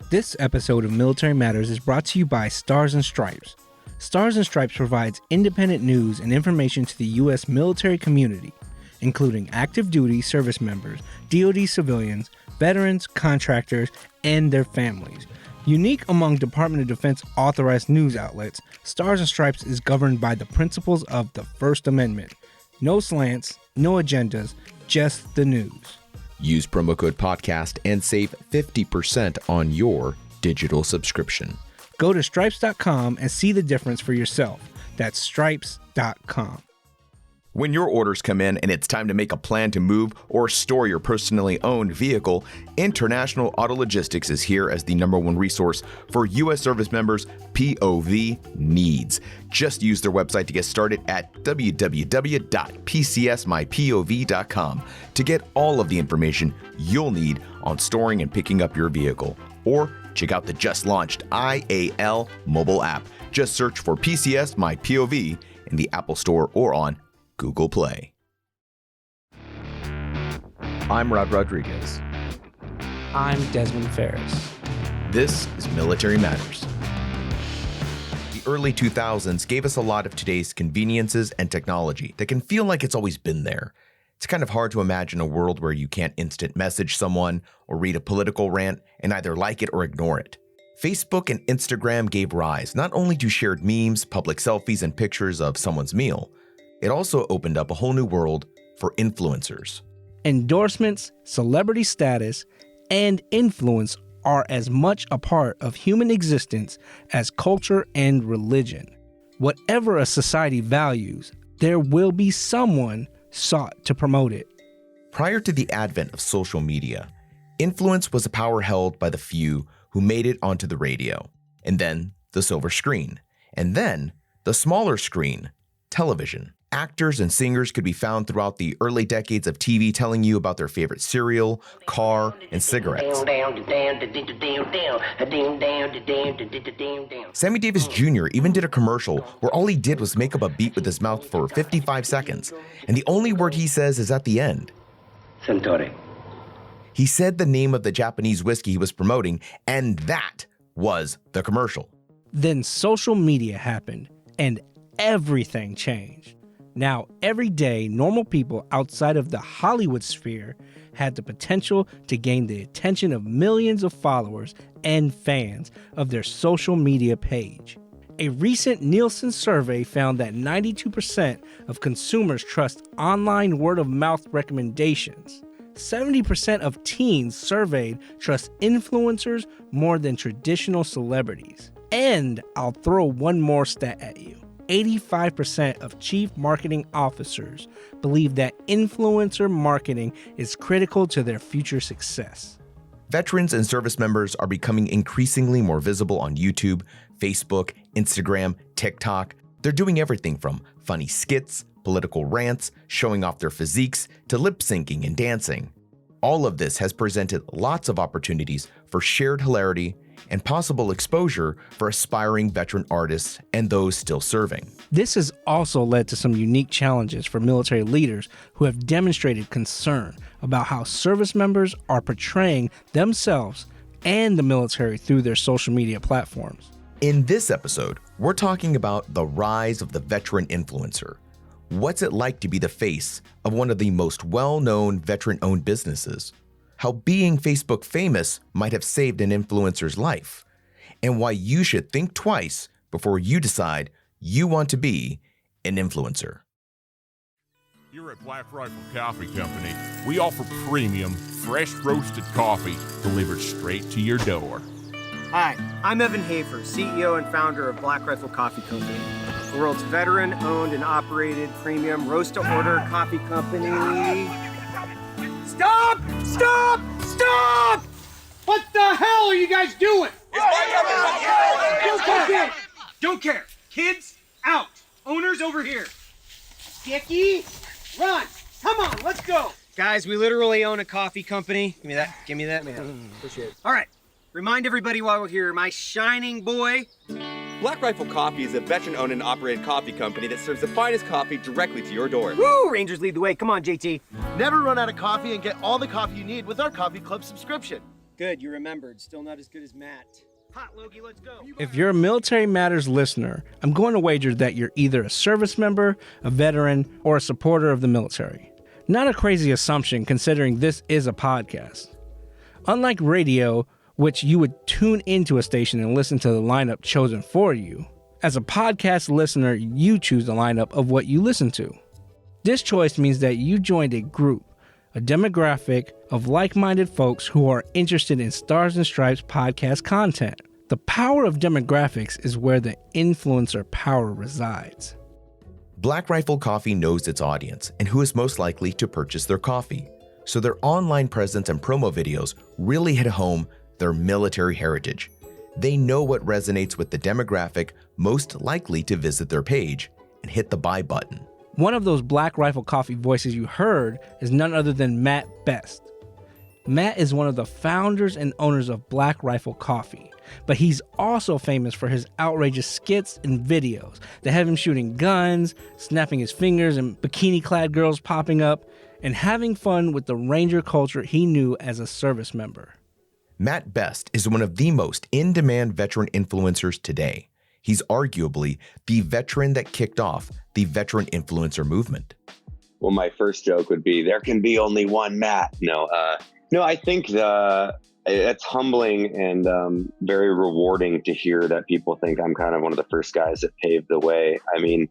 This episode of Military Matters is brought to you by Stars and Stripes. Stars and Stripes provides independent news and information to the U.S. military community, including active duty service members, DoD civilians, veterans, contractors, and their families. Unique among Department of Defense authorized news outlets, Stars and Stripes is governed by the principles of the First Amendment. No slants, no agendas, just the news. Use promo code podcast and save 50% on your digital subscription. Go to stripes.com and see the difference for yourself. That's stripes.com. When your orders come in and it's time to make a plan to move or store your personally owned vehicle, International Auto Logistics is here as the #1 resource for U.S. service members' POV needs. Just use their website to get started at www.pcsmypov.com to get all of the information you'll need on storing and picking up your vehicle. Or check out the just launched IAL mobile app. Just search for PCS My POV in the Apple Store or on Google Play. I'm Rod Rodriguez. I'm Desmon Farris. This is Military Matters. The early 2000s gave us a lot of today's conveniences and technology that can feel like it's always been there. It's kind of hard to imagine a world where you can't instant message someone or read a political rant and either like it or ignore it. Facebook and Instagram gave rise not only to shared memes, public selfies, and pictures of someone's meal, it also opened up a whole new world for influencers. Endorsements, celebrity status, and influence are as much a part of human existence as culture and religion. Whatever a society values, there will be someone sought to promote it. Prior to the advent of social media, influence was a power held by the few who made it onto the radio, and then the silver screen, and then the smaller screen, television. Actors and singers could be found throughout the early decades of TV telling you about their favorite cereal, car, and cigarettes. Sammy Davis Jr. even did a commercial where all he did was make up a beat with his mouth for 55 seconds, and the only word he says is at the end. Centauri. He said the name of the Japanese whiskey he was promoting, and that was the commercial. Then social media happened, and everything changed. Now, every day, normal people outside of the Hollywood sphere had the potential to gain the attention of millions of followers and fans of their social media page. A recent Nielsen survey found that 92% of consumers trust online word-of-mouth recommendations. 70% of teens surveyed trust influencers more than traditional celebrities. And I'll throw one more stat at you. 85% of chief marketing officers believe that influencer marketing is critical to their future success. Veterans and service members are becoming increasingly more visible on YouTube, Facebook, Instagram, TikTok. They're doing everything from funny skits, political rants, showing off their physiques, to lip syncing and dancing. All of this has presented lots of opportunities for shared hilarity and possible exposure for aspiring veteran artists and those still serving. This has also led to some unique challenges for military leaders who have demonstrated concern about how service members are portraying themselves and the military through their social media platforms. In this episode, we're talking about the rise of the veteran influencer. What's it like to be the face of one of the most well-known veteran-owned businesses? How being Facebook famous might have saved an influencer's life, and why you should think twice before you decide you want to be an influencer. Here at Black Rifle Coffee Company, we offer premium, fresh roasted coffee delivered straight to your door. Hi, I'm Evan Hafer, CEO and founder of Black Rifle Coffee Company, the world's veteran-owned and operated premium roast-to-order coffee company. Stop! Stop! Stop! What the hell are you guys doing? Don't care. Kids, out. Owners, over here. Dickie, run. Come on, let's go. Guys, we literally own a coffee company. Give me that. Give me that, man. Appreciate it. All right. Remind everybody while we're here, my shining boy. Black Rifle Coffee is a veteran-owned and operated coffee company that serves the finest coffee directly to your door. Woo! Rangers lead the way. Come on, JT. Never run out of coffee and get all the coffee you need with our coffee club subscription. Good, you remembered. Still not as good as Matt. Hot, Logie, let's go. If you're a Military Matters listener, I'm going to wager that you're either a service member, a veteran, or a supporter of the military. Not a crazy assumption considering this is a podcast. Unlike radio, which you would tune into a station and listen to the lineup chosen for you, as a podcast listener, you choose the lineup of what you listen to. This choice means that you joined a group, a demographic of like-minded folks who are interested in Stars and Stripes podcast content. The power of demographics is where the influencer power resides. Black Rifle Coffee knows its audience and who is most likely to purchase their coffee, so their online presence and promo videos really hit home their military heritage. They know what resonates with the demographic most likely to visit their page and hit the buy button. One of those Black Rifle Coffee voices you heard is none other than Matt Best. Matt is one of the founders and owners of Black Rifle Coffee, but he's also famous for his outrageous skits and videos that have him shooting guns, snapping his fingers, and bikini-clad girls popping up, and having fun with the Ranger culture he knew as a service member. Matt Best is one of the most in-demand veteran influencers today. He's arguably the veteran that kicked off the veteran influencer movement. Well, my first joke would be, there can be only one Matt. No, I think it's humbling and very rewarding to hear that people think I'm kind of one of the first guys that paved the way. I mean,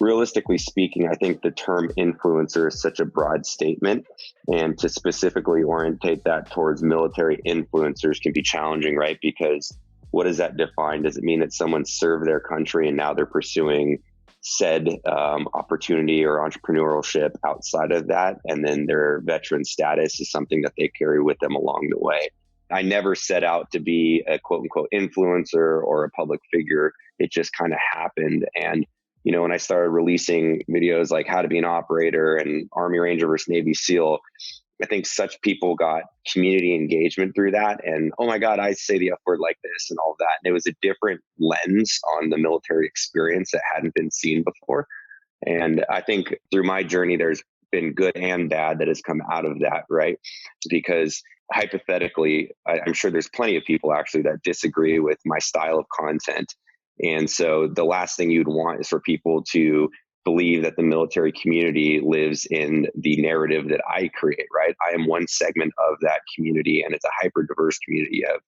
realistically speaking, I think the term influencer is such a broad statement, and to specifically orientate that towards military influencers can be challenging, right? Because what does that define? Does it mean that someone served their country and now they're pursuing said opportunity or entrepreneurship outside of that, and then their veteran status is something that they carry with them along the way? I never set out to be a quote unquote influencer or a public figure. It just kind of happened. And when I started releasing videos like how to be an operator and Army Ranger versus Navy SEAL, I think such people got community engagement through that. And, oh my God, I say the F word like this and all of that. And it was a different lens on the military experience that hadn't been seen before. And I think through my journey, there's been good and bad that has come out of that, right? Because hypothetically, I'm sure there's plenty of people actually that disagree with my style of content. And so the last thing you'd want is for people to believe that the military community lives in the narrative that I create, right? I am one segment of that community, and it's a hyper diverse community of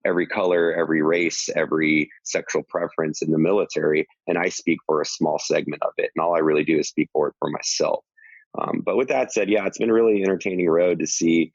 every color, every race, every sexual preference in the military. And I speak for a small segment of it. And all I really do is speak for it for myself. But with that said, yeah, it's been a really entertaining road to see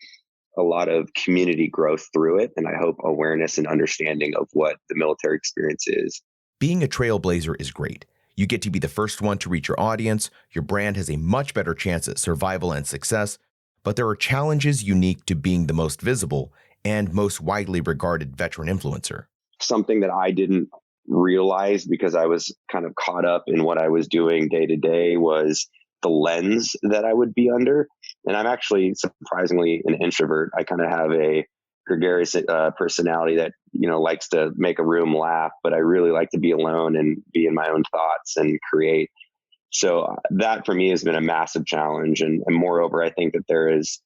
a lot of community growth through it. And I hope awareness and understanding of what the military experience is. Being a trailblazer is great. You get to be the first one to reach your audience. Your brand has a much better chance at survival and success, but there are challenges unique to being the most visible and most widely regarded veteran influencer. Something that I didn't realize because I was kind of caught up in what I was doing day to day was the lens that I would be under. And I'm actually surprisingly an introvert. I kind of have a gregarious personality that, likes to make a room laugh, but I really like to be alone and be in my own thoughts and create. So that for me has been a massive challenge. And moreover, I think that there is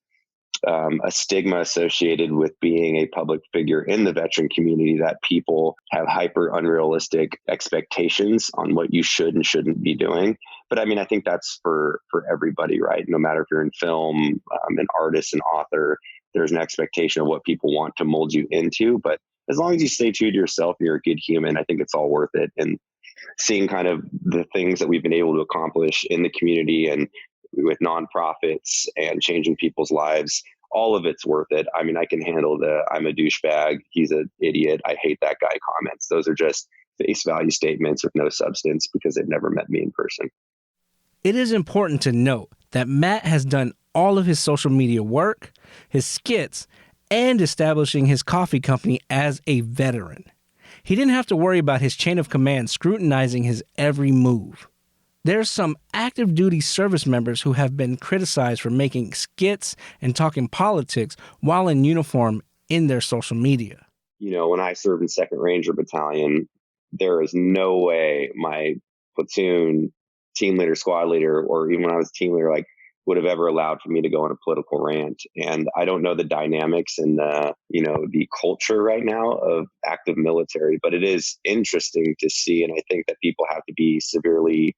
a stigma associated with being a public figure in the veteran community, that people have hyper unrealistic expectations on what you should and shouldn't be doing. But I mean, I think that's for everybody, right? No matter if you're in film, an artist, an author, there's an expectation of what people want to mold you into. But as long as you stay true to yourself and you're a good human, I think it's all worth it. And seeing kind of the things that we've been able to accomplish in the community and with nonprofits and changing people's lives, all of it's worth it. I mean, I can handle the I'm a douchebag, he's an idiot, I hate that guy comments. Those are just face value statements with no substance because they've never met me in person. It is important to note that Matt has done all of his social media work, his skits, and establishing his coffee company as a veteran. He didn't have to worry about his chain of command scrutinizing his every move. There's some active duty service members who have been criticized for making skits and talking politics while in uniform in their social media. When I served in 2nd Ranger Battalion, there is no way my platoon, team leader, squad leader, or even when I was team leader, would have ever allowed for me to go on a political rant. And I don't know the dynamics and the culture right now of active military, but it is interesting to see. And I think that people have to be severely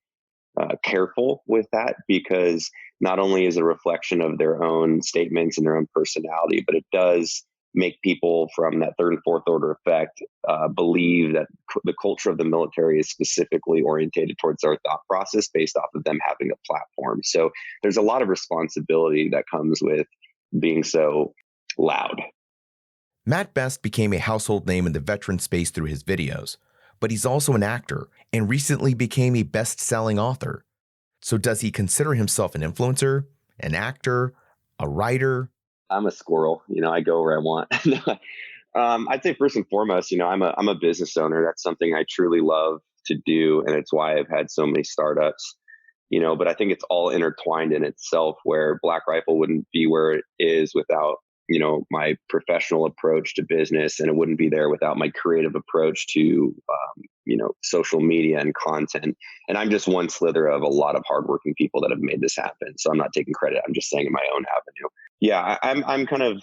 careful with that, because not only is it a reflection of their own statements and their own personality, but it does make people from that third and fourth order effect believe that the culture of the military is specifically orientated towards our thought process based off of them having a platform. So there's a lot of responsibility that comes with being so loud. Matt Best became a household name in the veteran space through his videos, but he's also an actor and recently became a best-selling author. So does he consider himself an influencer, an actor, a writer? I'm a squirrel. I go where I want. I'd say first and foremost, I'm a business owner. That's something I truly love to do, and it's why I've had so many startups. But I think it's all intertwined in itself, where Black Rifle wouldn't be where it is without my professional approach to business, and it wouldn't be there without my creative approach to social media and content. And I'm just one slither of a lot of hardworking people that have made this happen. So I'm not taking credit. I'm just saying in my own avenue. Yeah, I'm kind of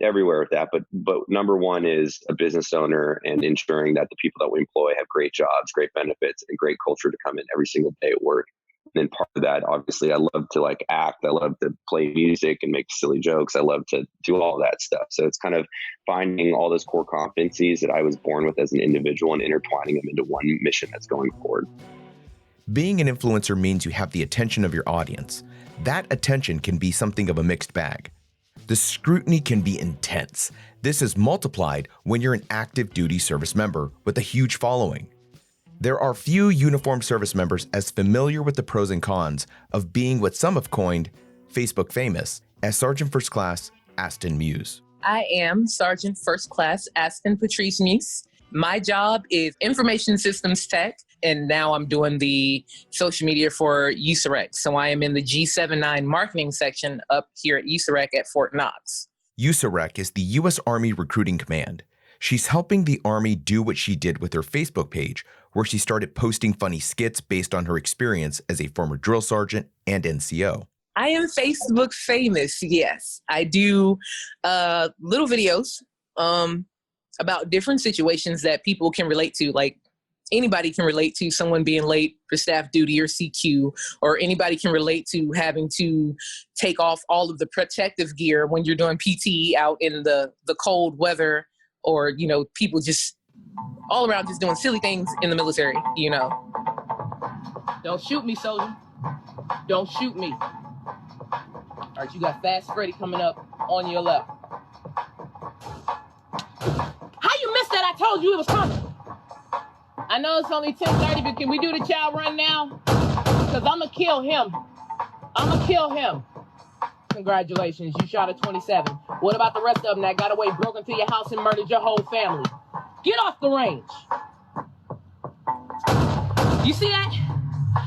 everywhere with that. But number one is a business owner and ensuring that the people that we employ have great jobs, great benefits, and great culture to come in every single day at work. And then part of that, obviously, I love to act. I love to play music and make silly jokes. I love to do all that stuff. So it's kind of finding all those core competencies that I was born with as an individual and intertwining them into one mission that's going forward. Being an influencer means you have the attention of your audience. That attention can be something of a mixed bag. The scrutiny can be intense. This is multiplied when you're an active duty service member with a huge following. There are few uniformed service members as familiar with the pros and cons of being what some have coined Facebook famous as Sergeant First Class Astin Muse. I am Sergeant First Class Astin Muse. My job is information systems tech, and now I'm doing the social media for USAREC. So I am in the G79 marketing section up here at USAREC at Fort Knox. USAREC is the U.S. Army Recruiting Command. She's helping the Army do what she did with her Facebook page, where she started posting funny skits based on her experience as a former drill sergeant and NCO. I am Facebook famous, yes. I do little videos about different situations that people can relate to, like anybody can relate to someone being late for staff duty or CQ, or anybody can relate to having to take off all of the protective gear when you're doing PT out in the cold weather, or, people just all around just doing silly things in the military, Don't shoot me, soldier. Don't shoot me. All right, you got Fast Freddy coming up on your left. How you missed that? I told you it was coming. I know it's only 10:30, but can we do the chow run now? Because I'm going to kill him. Congratulations, you shot a 27. What about the rest of them that got away, broke into your house, and murdered your whole family? Get off the range. You see that?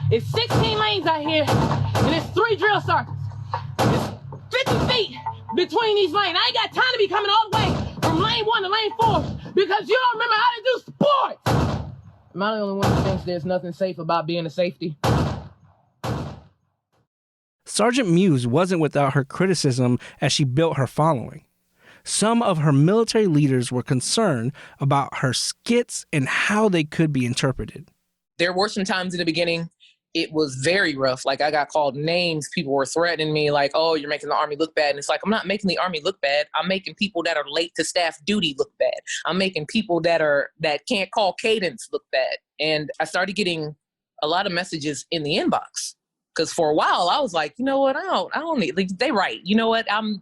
It's 16 lanes out here, and it's 3 drill sergeants. It's 50 feet between these lanes. I ain't got time to be coming all the way from lane 1 to lane 4 because you don't remember how to do sports. Am I the only one who thinks there's nothing safe about being a safety? Sergeant Muse wasn't without her criticism as she built her following. Some of her military leaders were concerned about her skits and how they could be interpreted. There were some times in the beginning, it was very rough. Like, I got called names. People were threatening me like, oh, you're making the Army look bad. And it's like, I'm not making the Army look bad. I'm making people that are late to staff duty look bad. I'm making people that can't call cadence look bad. And I started getting a lot of messages in the inbox. Because for a while I was like, you know what, I don't need, like, they right. You know what, I'm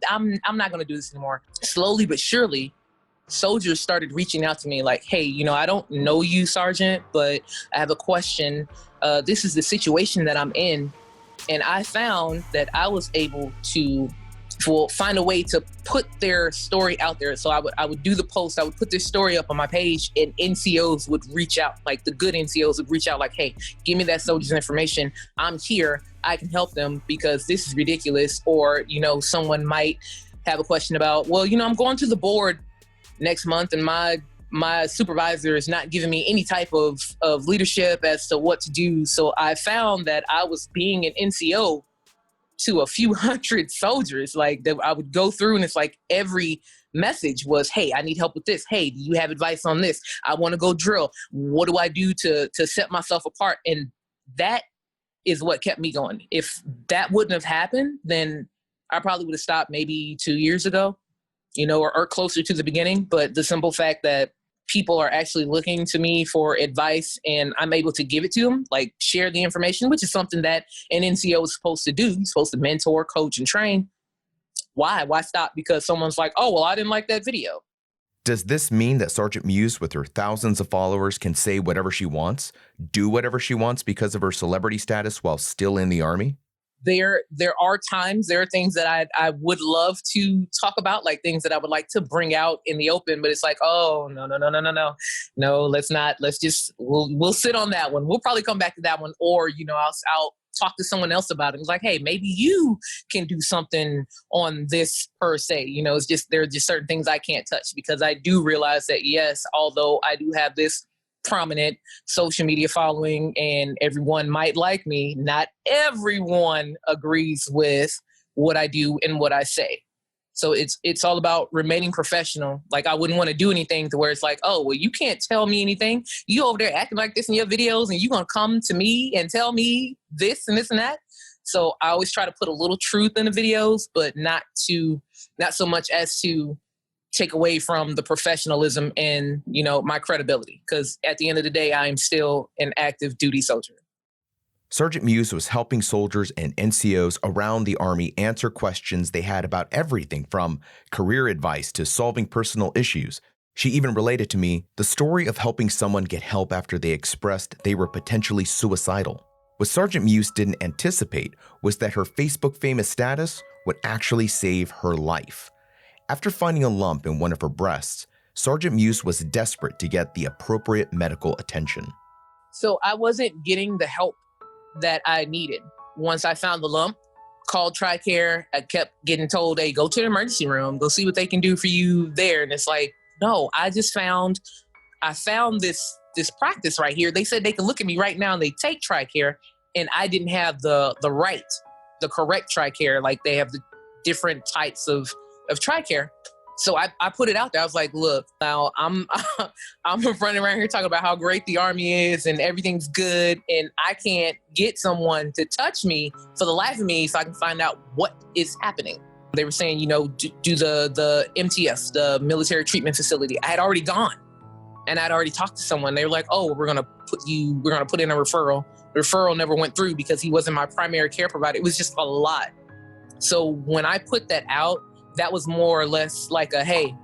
not gonna do this anymore. Slowly but surely, soldiers started reaching out to me like, hey, I don't know you, Sergeant, but I have a question. This is the situation that I'm in. And I found that I was able to find a way to put their story out there. So I would do the post, I would put this story up on my page, and NCOs would reach out, like the good NCOs would reach out like, hey, give me that soldier's information. I'm here, I can help them because this is ridiculous. Or, someone might have a question about, well, I'm going to the board next month and my supervisor is not giving me any type of leadership as to what to do. So I found that I was being an NCO to a few hundred soldiers, like that I would go through, and it's like every message was, hey, I need help with this. Hey, do you have advice on this? I want to go drill. What do I do to set myself apart? And that is what kept me going. If that wouldn't have happened, then I probably would have stopped maybe 2 years ago, or closer to the beginning. But the simple fact that people are actually looking to me for advice and I'm able to give it to them, like share the information, which is something that an NCO is supposed to do. You're supposed to mentor, coach, and train. Why? Why stop? Because someone's like, oh, well, I didn't like that video. Does this mean that Sergeant Muse, with her thousands of followers, can say whatever she wants, do whatever she wants because of her celebrity status while still in the Army? There are times, there are things that I would love to talk about, like things that I would like to bring out in the open, but it's like, oh, no, let's not, we'll sit on that one. We'll probably come back to that one. Or, I'll talk to someone else about it. It's like, hey, maybe you can do something on this per se. It's just, there are just certain things I can't touch, because I do realize that, yes, although I do have this prominent social media following and everyone might like me, not everyone agrees with what I do and what I say. So it's all about remaining professional. Like, I wouldn't want to do anything to where it's like, oh, well, you can't tell me anything. You over there acting like this in your videos, and you gonna come to me and tell me this and this and that. So I always try to put a little truth in the videos, but not so much as to take away from the professionalism and, my credibility. Because at the end of the day, I am still an active duty soldier. Sergeant Muse was helping soldiers and NCOs around the Army answer questions they had about everything from career advice to solving personal issues. She even related to me the story of helping someone get help after they expressed they were potentially suicidal. What Sergeant Muse didn't anticipate was that her Facebook famous status would actually save her life. After finding a lump in one of her breasts, Sergeant Muse was desperate to get the appropriate medical attention. So I wasn't getting the help that I needed. Once I found the lump, called TRICARE, I kept getting told, hey, go to the emergency room, go see what they can do for you there. And it's like, no, I found this practice right here. They said they can look at me right now and they take TRICARE, and I didn't have the correct TRICARE. Like, they have the different types of TRICARE. So I put it out there. I was like, look, now I'm running around here talking about how great the Army is and everything's good, and I can't get someone to touch me for the life of me so I can find out what is happening. They were saying, do the MTF, the military treatment facility. I had already gone, and I'd already talked to someone. They were like, oh, we're gonna put in a referral. The referral never went through because he wasn't my primary care provider. It was just a lot. So when I put that out, that was more or less like a, hey,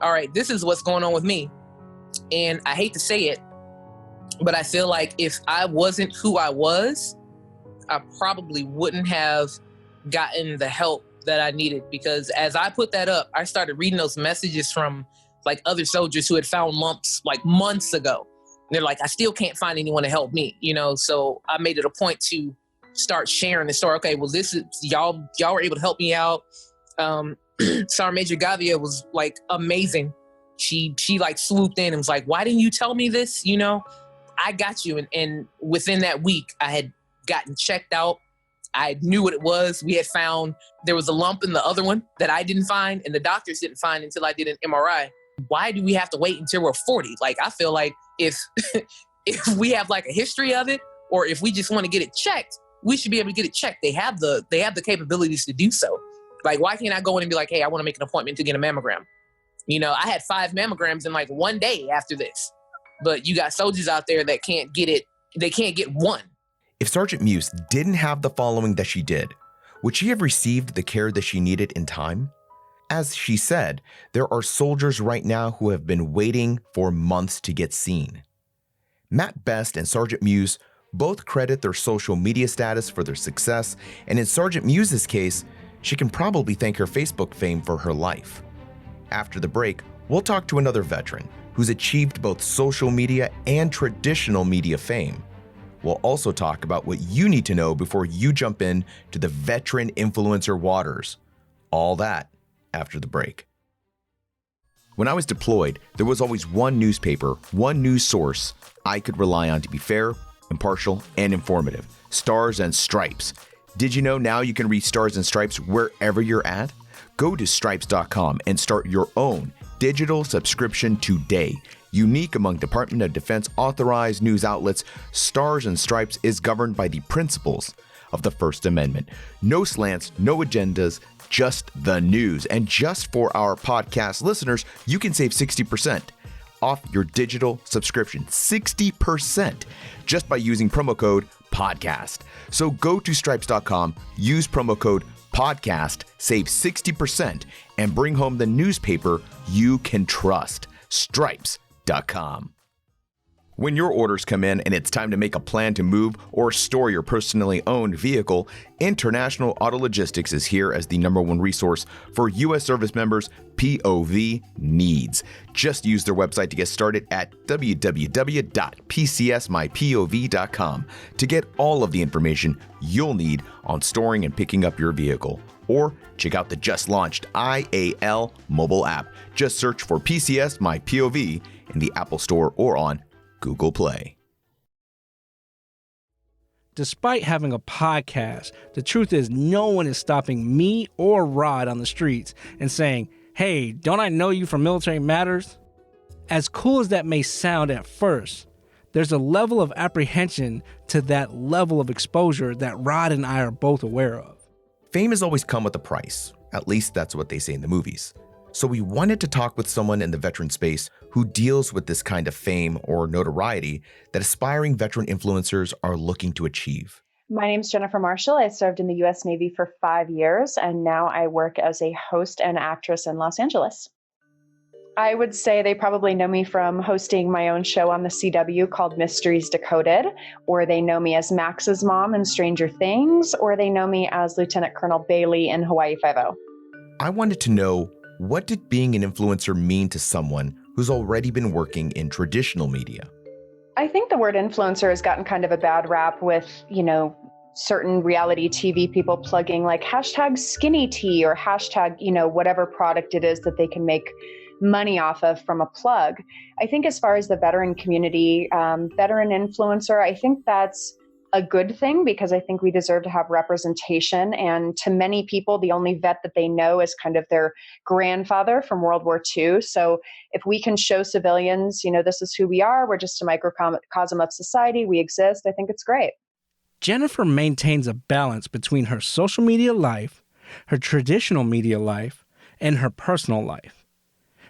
all right, this is what's going on with me. And I hate to say it, but I feel like if I wasn't who I was, I probably wouldn't have gotten the help that I needed. Because as I put that up, I started reading those messages from like other soldiers who had found lumps like months ago. And they're like, I still can't find anyone to help me, So I made it a point to start sharing the story. Okay, well, this is y'all were able to help me out. Sergeant Major Gavia was like amazing. She like swooped in and was like, why didn't you tell me this? I got you. And within that week, I had gotten checked out. I knew what it was. We had found there was a lump in the other one that I didn't find, and the doctors didn't find until I did an MRI. Why do we have to wait until we're 40? Like, I feel like if we have like a history of it, or if we just want to get it checked, we should be able to get it checked. They have the capabilities to do so. Like, why can't I go in and be like, hey, I want to make an appointment to get a mammogram? I had 5 mammograms in like one day after this. But you got soldiers out there that can't get it. They can't get one. If Sergeant Muse didn't have the following that she did, would she have received the care that she needed in time? As she said, there are soldiers right now who have been waiting for months to get seen. Matt Best and Sergeant Muse both credit their social media status for their success, and in Sergeant Muse's case, she can probably thank her Facebook fame for her life. After the break, we'll talk to another veteran who's achieved both social media and traditional media fame. We'll also talk about what you need to know before you jump in to the veteran influencer waters. All that after the break. When I was deployed, there was always one newspaper, one news source I could rely on to be fair, impartial, and informative. Stars and Stripes. Did you know now you can read Stars and Stripes wherever you're at? Go to stripes.com and start your own digital subscription today. Unique among Department of Defense authorized news outlets, Stars and Stripes is governed by the principles of the First Amendment. No slants, no agendas, just the news. And just for our podcast listeners, you can save 60% off your digital subscription. 60% just by using promo code podcast. So go to stripes.com, use promo code podcast, save 60%, and bring home the newspaper you can trust. Stripes.com. When your orders come in and it's time to make a plan to move or store your personally owned vehicle, International Auto Logistics is here as the #1 resource for U.S. service members' POV needs. Just use their website to get started at www.pcsmypov.com to get all of the information you'll need on storing and picking up your vehicle. Or check out the just launched IAL mobile app. Just search for PCS My POV in the Apple Store or on Google Play. Despite having a podcast, the truth is no one is stopping me or Rod on the streets and saying, "Hey, don't I know you from Military Matters?" As cool as that may sound at first, there's a level of apprehension to that level of exposure that Rod and I are both aware of. Fame has always come with a price. At least that's what they say in the movies. So we wanted to talk with someone in the veteran space who deals with this kind of fame or notoriety that aspiring veteran influencers are looking to achieve. My name is Jennifer Marshall. I served in the U.S. Navy for 5 years, and now I work as a host and actress in Los Angeles. I would say they probably know me from hosting my own show on the CW called Mysteries Decoded, or they know me as Max's mom in Stranger Things, or they know me as Lieutenant Colonel Bailey in Hawaii Five-0. I wanted to know, what did being an influencer mean to someone who's already been working in traditional media? I think the word influencer has gotten kind of a bad rap with, certain reality TV people plugging like hashtag skinny tea or hashtag, whatever product it is that they can make money off of from a plug. I think as far as the veteran community, veteran influencer, I think that's a good thing because I think we deserve to have representation. And to many people, the only vet that they know is kind of their grandfather from World War II. So if we can show civilians, this is who we are, we're just a microcosm of society, we exist, I think it's great. Jennifer maintains a balance between her social media life, her traditional media life, and her personal life.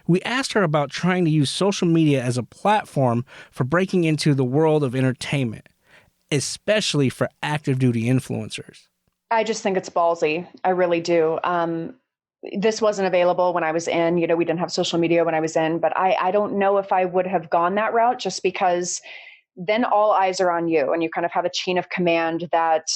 We asked her about trying to use social media as a platform for breaking into the world of entertainment, especially for active duty influencers. I just think it's ballsy. I really do. This wasn't available when I was in, we didn't have social media when I was in, but I don't know if I would have gone that route just because then all eyes are on you and you kind of have a chain of command that,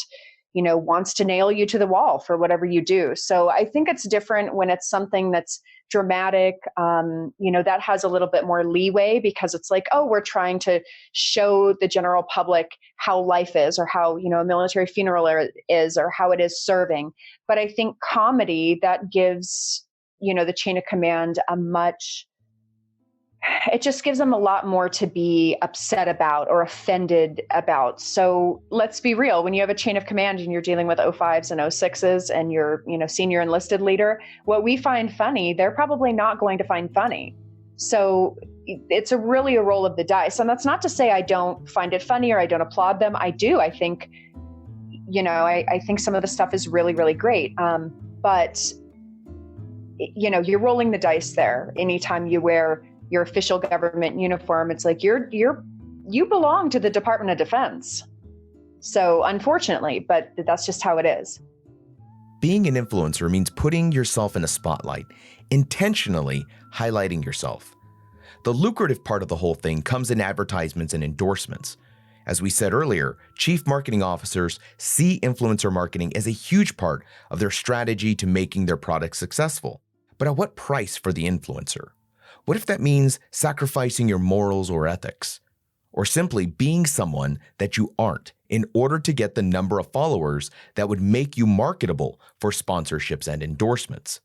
wants to nail you to the wall for whatever you do. So I think it's different when it's something that's dramatic, that has a little bit more leeway because it's like, oh, we're trying to show the general public how life is or how, a military funeral is or how it is serving. But I think comedy that gives, the chain of command it just gives them a lot more to be upset about or offended about. So let's be real. When you have a chain of command and you're dealing with 05s and 06s and you're, senior enlisted leader, what we find funny, they're probably not going to find funny. So it's really a roll of the dice. And that's not to say I don't find it funny or I don't applaud them. I do. I think, I think some of the stuff is really, really great. But, you're rolling the dice there. Anytime you wear your official government uniform, it's like you belong to the Department of Defense. So unfortunately, but that's just how it is. Being an influencer means putting yourself in a spotlight, intentionally highlighting yourself. The lucrative part of the whole thing comes in advertisements and endorsements. As we said earlier, chief marketing officers see influencer marketing as a huge part of their strategy to making their products successful. But at what price for the influencer? What if that means sacrificing your morals or ethics? Or simply being someone that you aren't in order to get the number of followers that would make you marketable for sponsorships and endorsements?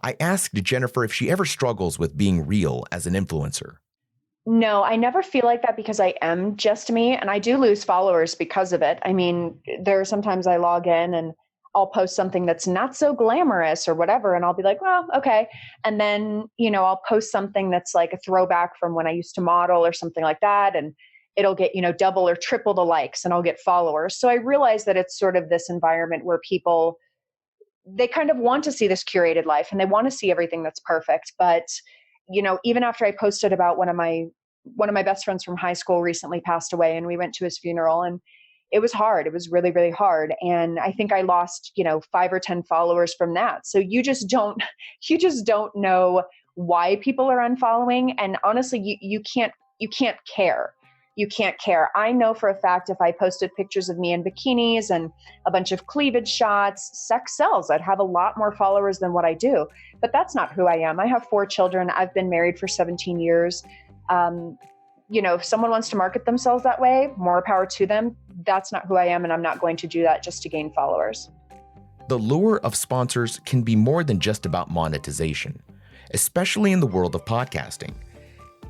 I asked Jennifer if she ever struggles with being real as an influencer. No, I never feel like that because I am just me, and I do lose followers because of it. I mean, there are sometimes I log in and I'll post something that's not so glamorous or whatever, and I'll be like, well, okay. And then, I'll post something that's like a throwback from when I used to model or something like that, and it'll get, double or triple the likes and I'll get followers. So I realize that it's sort of this environment where people, they kind of want to see this curated life and they want to see everything that's perfect. But, even after I posted about one of my best friends from high school recently passed away, and we went to his funeral, and it was hard. It was really, really hard. And I think I lost, 5 or 10 followers from that. So you just don't know why people are unfollowing. And honestly, you can't care. You can't care. I know for a fact if I posted pictures of me in bikinis and a bunch of cleavage shots, sex sells. I'd have a lot more followers than what I do. But that's not who I am. I have 4 children. I've been married for 17 years. If someone wants to market themselves that way, more power to them. That's not who I am, and I'm not going to do that just to gain followers. The lure of sponsors can be more than just about monetization, especially in the world of podcasting.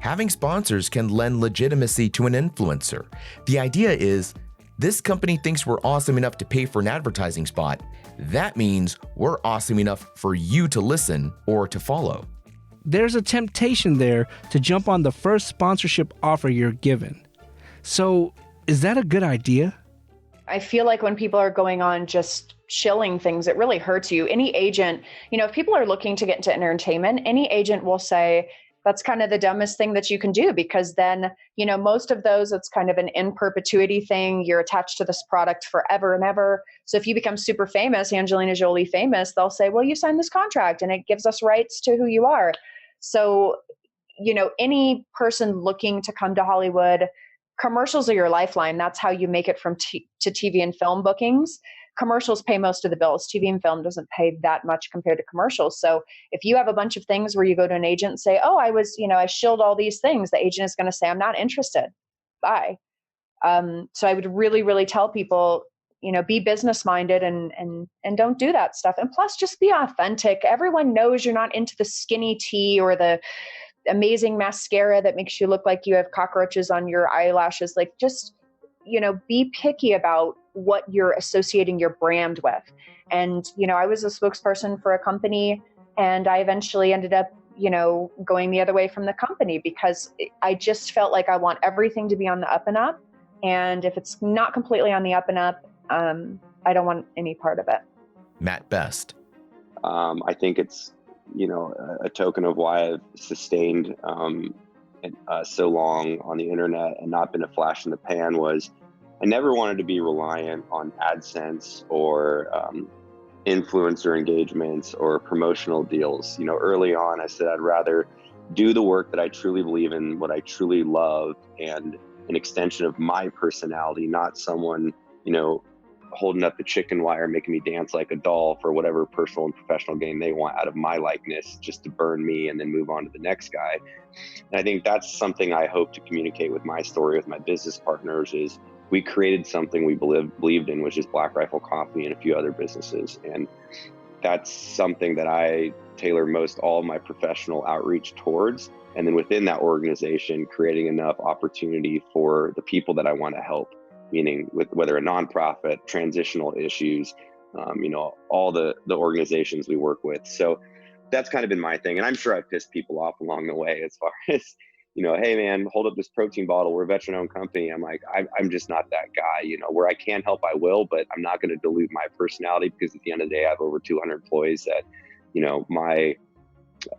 Having sponsors can lend legitimacy to an influencer. The idea is, this company thinks we're awesome enough to pay for an advertising spot. That means we're awesome enough for you to listen or to follow. There's a temptation there to jump on the first sponsorship offer you're given. So, is that a good idea? I feel like when people are going on just shilling things, it really hurts you. Any agent, if people are looking to get into entertainment, any agent will say, that's kind of the dumbest thing that you can do, because then, most of those, it's kind of an in perpetuity thing. You're attached to this product forever and ever. So if you become super famous, Angelina Jolie famous, they'll say, well, you signed this contract and it gives us rights to who you are. So, any person looking to come to Hollywood, commercials are your lifeline. That's how you make it from to TV and film bookings. Commercials pay most of the bills. TV and film doesn't pay that much compared to commercials. So if you have a bunch of things where you go to an agent and say, oh, I shilled all these things, the agent is going to say, I'm not interested. Bye. So I would really, really tell people, be business minded and don't do that stuff. And plus, just be authentic. Everyone knows you're not into the skinny tea or the amazing mascara that makes you look like you have cockroaches on your eyelashes. Like, just, be picky about what you're associating your brand with. And, I was a spokesperson for a company, and I eventually ended up, going the other way from the company, because I just felt like I want everything to be on the up and up. And if it's not completely on the up and up, I don't want any part of it. Matt Best. I think it's, a token of why I've sustained so long on the internet and not been a flash in the pan was I never wanted to be reliant on AdSense or influencer engagements or promotional deals. Early on, I said I'd rather do the work that I truly believe in, what I truly love, and an extension of my personality, not someone, holding up the chicken wire, making me dance like a doll for whatever personal and professional gain they want out of my likeness, just to burn me and then move on to the next guy. And I think that's something I hope to communicate with my story with my business partners is we created something we believed in, which is Black Rifle Coffee and a few other businesses. And that's something that I tailor most all of my professional outreach towards. And then within that organization, creating enough opportunity for the people that I want to help, meaning with whether a nonprofit, transitional issues, all the organizations we work with. So that's kind of been my thing. And I'm sure I've pissed people off along the way as far as, hey man, hold up this protein bottle. We're a veteran-owned company. I'm like, I'm just not that guy. Where I can help, I will, but I'm not going to dilute my personality, because at the end of the day, I have over 200 employees that,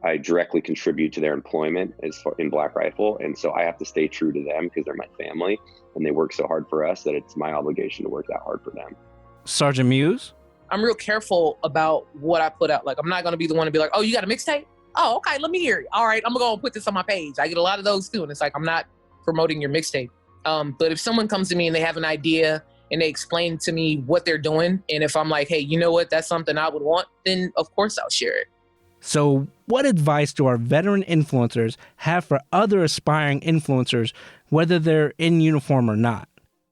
I directly contribute to their employment in Black Rifle. And so I have to stay true to them because they're my family and they work so hard for us that it's my obligation to work that hard for them. Sergeant Muse? I'm real careful about what I put out. Like, I'm not going to be the one to be like, oh, you got a mixtape? Oh, okay, let me hear it. All right, I'm going to go and put this on my page. I get a lot of those too. And it's like, I'm not promoting your mixtape. But if someone comes to me and they have an idea and they explain to me what they're doing, and if I'm like, hey, you know what, that's something I would want, then of course I'll share it. So what advice do our veteran influencers have for other aspiring influencers, whether they're in uniform or not?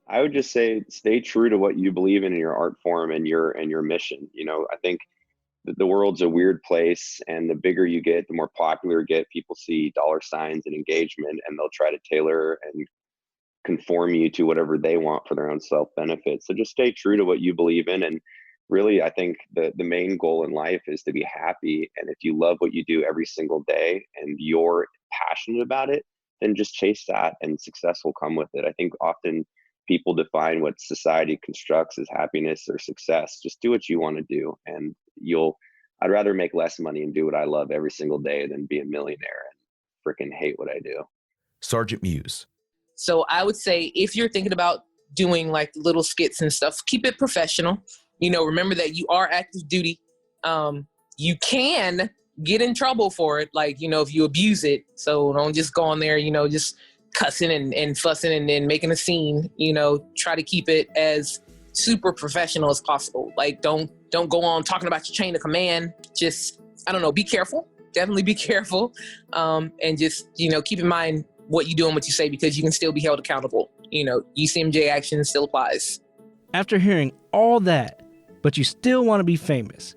I would just say stay true to what you believe in your art form and your mission. I think the world's a weird place, and the bigger you get, the more popular you get. People see dollar signs and engagement, and they'll try to tailor and conform you to whatever they want for their own self-benefit. So just stay true to what you believe in. And really, I think the main goal in life is to be happy. And if you love what you do every single day and you're passionate about it, then just chase that and success will come with it. I think often people define what society constructs as happiness or success. Just do what you want to do, and I'd rather make less money and do what I love every single day than be a millionaire and freaking hate what I do. Sergeant Muse. So I would say if you're thinking about doing like little skits and stuff, keep it professional. Remember that you are active duty. You can get in trouble for it, like, if you abuse it. So don't just go on there, just cussing and fussing and then making a scene. Try to keep it as super professional as possible. Like, don't go on talking about your chain of command. Just, I don't know, be careful. Definitely be careful. And just, keep in mind what you do and what you say, because you can still be held accountable. UCMJ action still applies. After hearing all that, but you still want to be famous,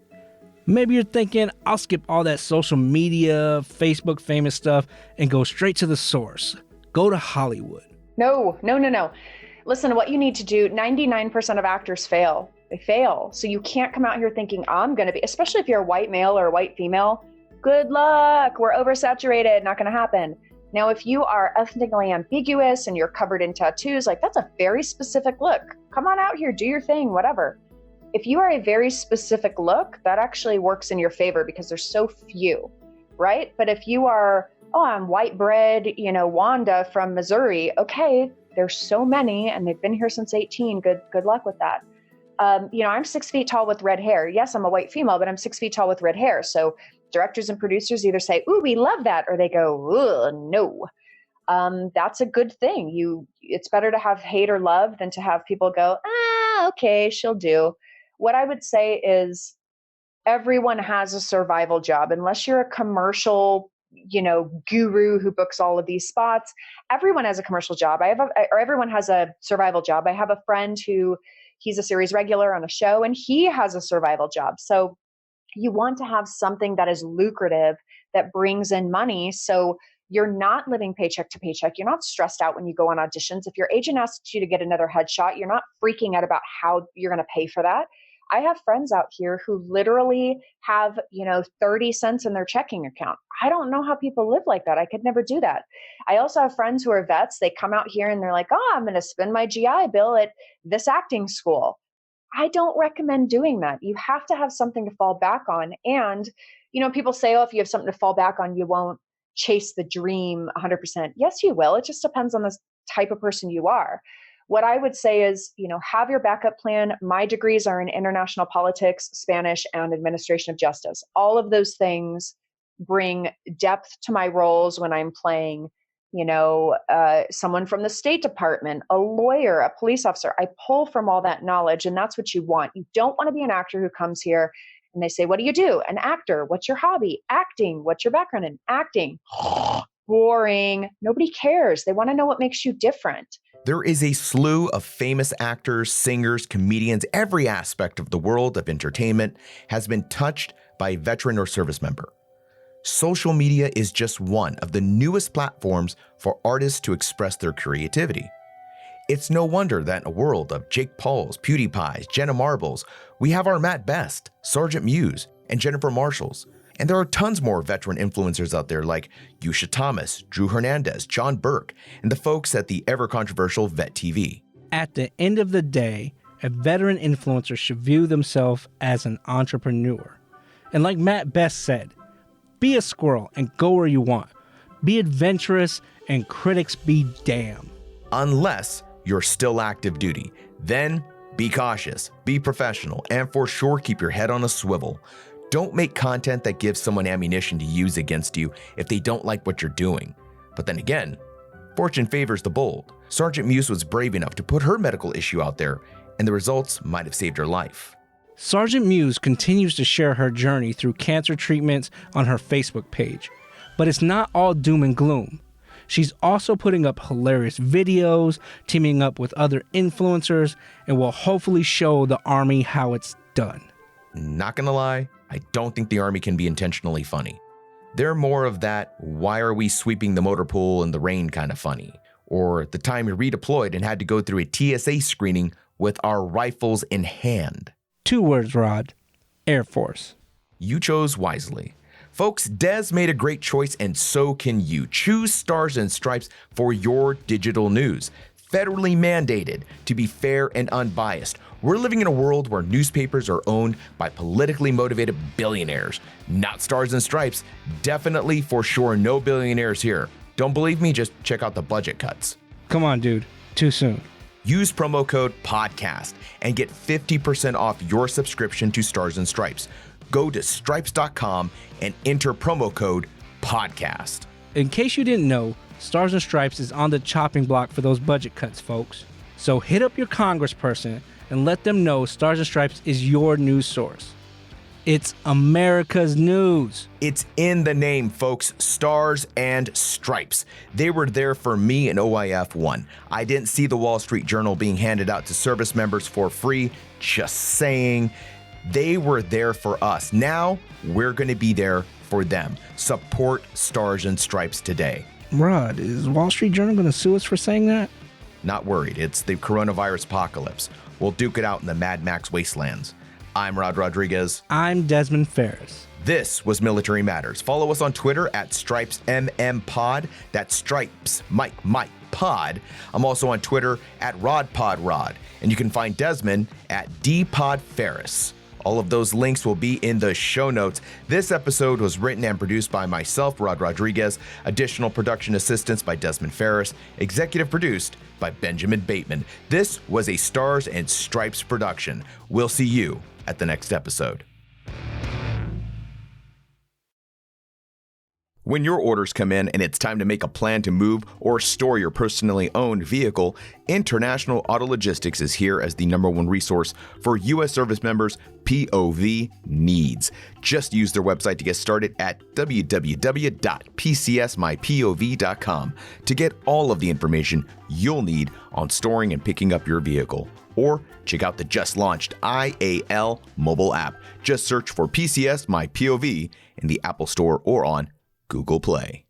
maybe you're thinking, I'll skip all that social media, Facebook famous stuff, and go straight to the source. Go to Hollywood. No. Listen, what you need to do, 99% of actors fail. They fail. So you can't come out here thinking, I'm going to be, especially if you're a white male or a white female, good luck. We're oversaturated. Not going to happen. Now, if you are ethnically ambiguous and you're covered in tattoos, like that's a very specific look. Come on out here, do your thing, whatever. If you are a very specific look, that actually works in your favor because there's so few, right? But if you are, I'm white bread, Wanda from Missouri, okay, there's so many and they've been here since 18. Good luck with that. I'm 6 feet tall with red hair. Yes, I'm a white female, but I'm 6 feet tall with red hair. So directors and producers either say, ooh, we love that, or they go, ugh, no. That's a good thing. It's better to have hate or love than to have people go, okay, she'll do. What I would say is everyone has a survival job. Unless you're a commercial, guru who books all of these spots, everyone has a commercial job. Or everyone has a survival job. I have a friend who he's a series regular on a show and he has a survival job. So you want to have something that is lucrative, that brings in money. So you're not living paycheck to paycheck. You're not stressed out when you go on auditions. If your agent asks you to get another headshot, you're not freaking out about how you're going to pay for that. I have friends out here who literally have, 30 cents in their checking account. I don't know how people live like that. I could never do that. I also have friends who are vets. They come out here and they're like, I'm going to spend my GI Bill at this acting school. I don't recommend doing that. You have to have something to fall back on. And, people say, if you have something to fall back on, you won't chase the dream 100%. Yes, you will. It just depends on the type of person you are. What I would say is, have your backup plan. My degrees are in international politics, Spanish, and administration of justice. All of those things bring depth to my roles when I'm playing, someone from the State Department, a lawyer, a police officer. I pull from all that knowledge, and that's what you want. You don't want to be an actor who comes here and they say, what do you do? An actor. What's your hobby? Acting. What's your background in acting? Boring. Nobody cares. They want to know what makes you different. There is a slew of famous actors, singers, comedians. Every aspect of the world of entertainment has been touched by a veteran or service member. Social media is just one of the newest platforms for artists to express their creativity. It's no wonder that in a world of Jake Pauls, PewDiePies, Jenna Marbles, we have our Matt Best, Sergeant Muse, and Jennifer Marshalls. And there are tons more veteran influencers out there like Yusha Thomas, Drew Hernandez, John Burke, and the folks at the ever-controversial Vet TV. At the end of the day, a veteran influencer should view themselves as an entrepreneur. And like Matt Best said, be a squirrel and go where you want. Be adventurous and critics be damned. Unless you're still active duty. Then be cautious, be professional, and for sure keep your head on a swivel. Don't make content that gives someone ammunition to use against you if they don't like what you're doing. But then again, fortune favors the bold. Sergeant Muse was brave enough to put her medical issue out there, and the results might have saved her life. Sergeant Muse continues to share her journey through cancer treatments on her Facebook page. But it's not all doom and gloom. She's also putting up hilarious videos, teaming up with other influencers, and will hopefully show the Army how it's done. Not gonna lie, I don't think the Army can be intentionally funny. They're more of that, why are we sweeping the motor pool in the rain kind of funny. Or the time we redeployed and had to go through a TSA screening with our rifles in hand. 2 words, Rod. Air Force. You chose wisely. Folks, Des made a great choice, and so can you. Choose Stars and Stripes for your digital news. Federally mandated to be fair and unbiased. We're living in a world where newspapers are owned by politically motivated billionaires. Not Stars and Stripes. Definitely, for sure, no billionaires here. Don't believe me? Just check out the budget cuts. Come on, dude. Too soon. Use promo code PODCAST and get 50% off your subscription to Stars and Stripes. Go to stripes.com and enter promo code PODCAST. In case you didn't know, Stars and Stripes is on the chopping block for those budget cuts, folks. So hit up your congressperson and let them know Stars and Stripes is your news source. It's America's news. It's in the name, folks. Stars and Stripes. They were there for me in OIF 1. I didn't see the Wall Street Journal being handed out to service members for free. Just saying. They were there for us. Now, we're going to be there for them. Support Stars and Stripes today. Rod, is Wall Street Journal going to sue us for saying that? Not worried. It's the coronavirus apocalypse. We'll duke it out in the Mad Max wastelands. I'm Rod Rodriguez. I'm Desmon Farris. This was Military Matters. Follow us on Twitter at stripesmmpod. That's Stripes Mike Pod. I'm also on Twitter at rodpodrod. And you can find Desmon at dpodfarris. All of those links will be in the show notes. This episode was written and produced by myself, Rod Rodriguez. Additional production assistance by Desmon Farris. Executive produced by Benjamin Bateman. This was a Stars and Stripes production. We'll see you at the next episode. When your orders come in and it's time to make a plan to move or store your personally owned vehicle, International Auto Logistics is here as the #1 resource for U.S. service members' POV needs. Just use their website to get started at www.pcsmypov.com to get all of the information you'll need on storing and picking up your vehicle. Or check out the just launched IAL mobile app. Just search for PCS My POV in the Apple Store or on Google Play.